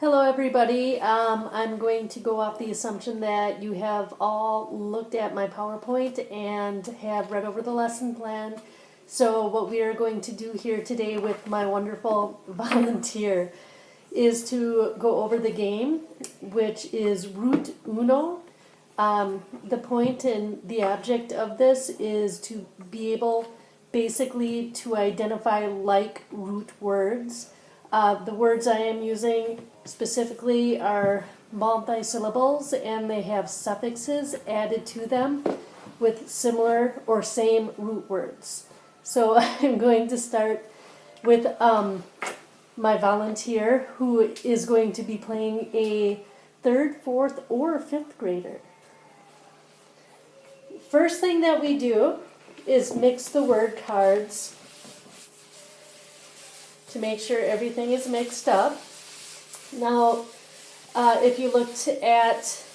Hello everybody. I'm going to go off the assumption that you have all looked at my PowerPoint and have read over the lesson plan. So what we are going to do here today with my wonderful volunteer is to go over the game, which is Root Uno. The point and the object of this is to be able basically to identify like root words. The words I am using specifically are multi-syllables and they have suffixes added to them with similar or same root words. So I'm going to start with my volunteer who is going to be playing a third, fourth, or fifth grader. First thing that we do is mix the word cards to make sure everything is mixed up. Now, if you looked at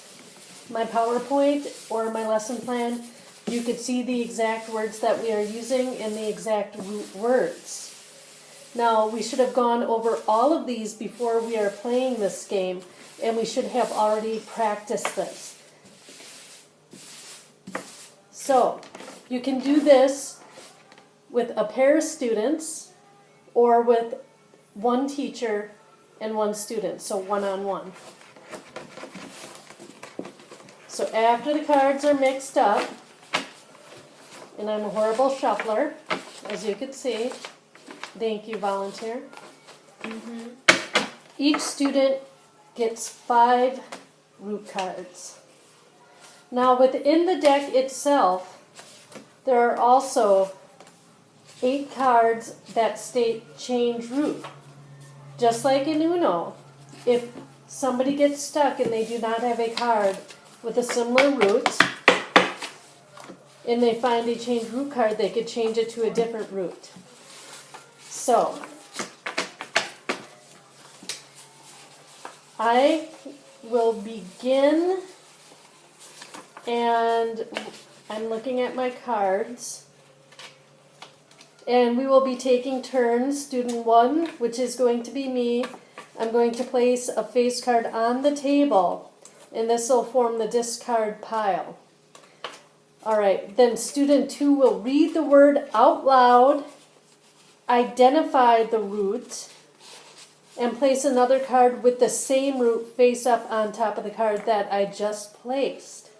my PowerPoint or my lesson plan, you could see the exact words that we are using and the exact root words. Now, we should have gone over all of these before we are playing this game, and we should have already practiced this. So, you can do this with a pair of students or with one teacher and one student, so one-on-one. So after the cards are mixed up, and I'm a horrible shuffler, as you can see. Thank you, volunteer. Each student gets 5 root cards. Now within the deck itself, there are also 8 cards that state change root. Just like in Uno, if somebody gets stuck and they do not have a card with a similar root, and they find a change root card, they could change it to a different root. So, I will begin, and I'm looking at my cards. And we will be taking turns. Student 1, which is going to be me, I'm going to place a face card on the table, and this will form the discard pile. Alright, then student 2 will read the word out loud, identify the root, and place another card with the same root face up on top of the card that I just placed.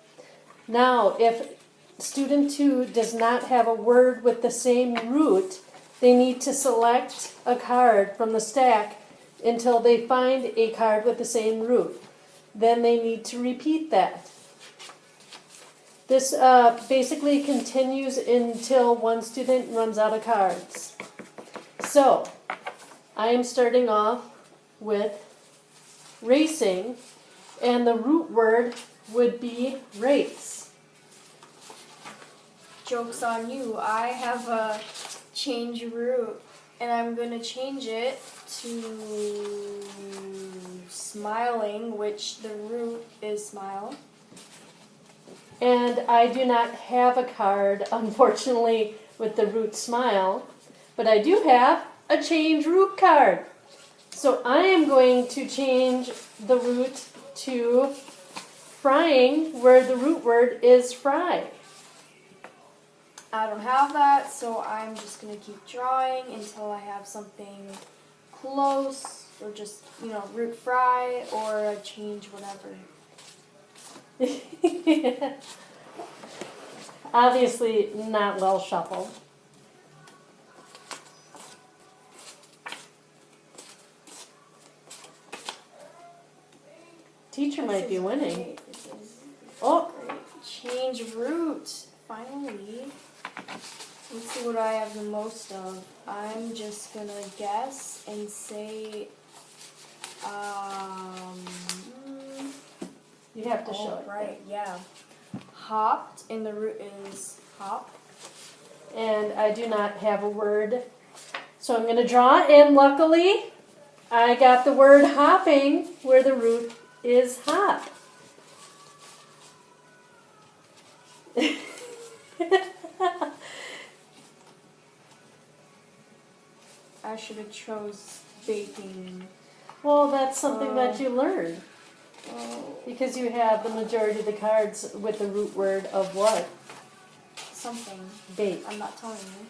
Now, if student 2 does not have a word with the same root, they need to select a card from the stack until they find a card with the same root. Then they need to repeat that. This basically continues until one student runs out of cards. So, I am starting off with racing, and the root word would be race. Joke's on you. I have a change root, and I'm going to change it to smiling, which the root is smile. And I do not have a card, unfortunately, with the root smile, but I do have a change root card. So I am going to change the root to frying, where the root word is fry. I don't have that, so I'm just going to keep drawing until I have something close, or just, root fry, or a change whatever. Obviously not well shuffled. Teacher might be winning. Oh, Change root, finally. Let's see what I have the most of. I'm just gonna guess and say, you have to show it. Right, yeah. Hopped, and the root is hop. And I do not have a word. So I'm going to draw, and luckily I got the word hopping where the root is hop. I should have chose baking. Well, that's something that you learn Oh, because you have the majority of the cards with the root word of what? something. Bake. I'm not telling you.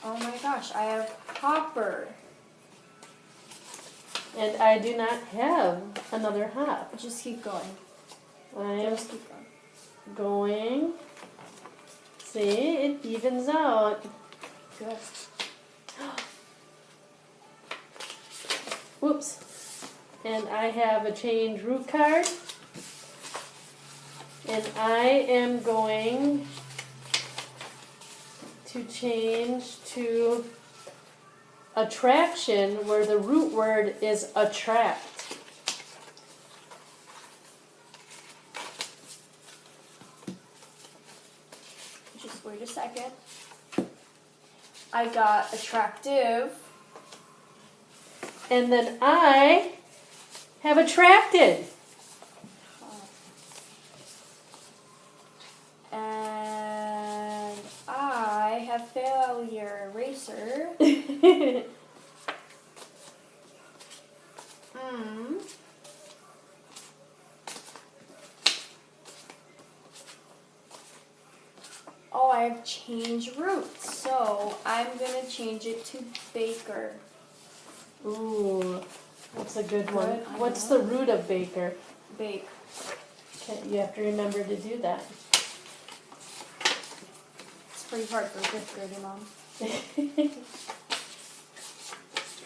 Oh my gosh, I have hopper. And I do not have another hop. Just keep going. I am Just keep going. going. See, it evens out. Good. Whoops. And I have a change root card. And I am going to change to attraction, where the root word is attract. Just wait a second. I got attractive. And then I have attracted. And I have failure eraser. Oh, I have change root. So I'm going to change it to baker. Ooh, that's a good one. Good, I What's know. the root of baker? Bake. Okay, you have to remember to do that. It's pretty hard for a fifth grader, Mom.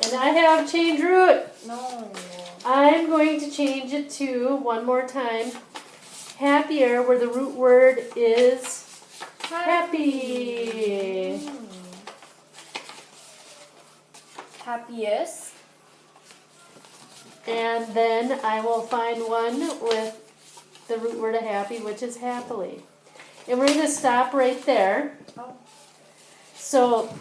And I have change root. No. I'm going to change it to, one more time, happier, where the root word is happy. Happiest. And then I will find one with the root word of happy, which is happily. And we're going to stop right there. Oh. So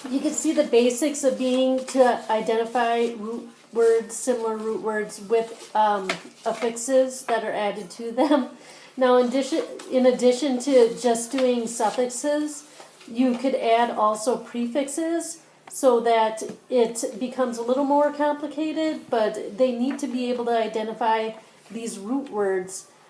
you can see the basics of being to identify root words, similar root words with affixes that are added to them. Now, in addition to just doing suffixes, you could add also prefixes so that it becomes a little more complicated, but they need to be able to identify these root words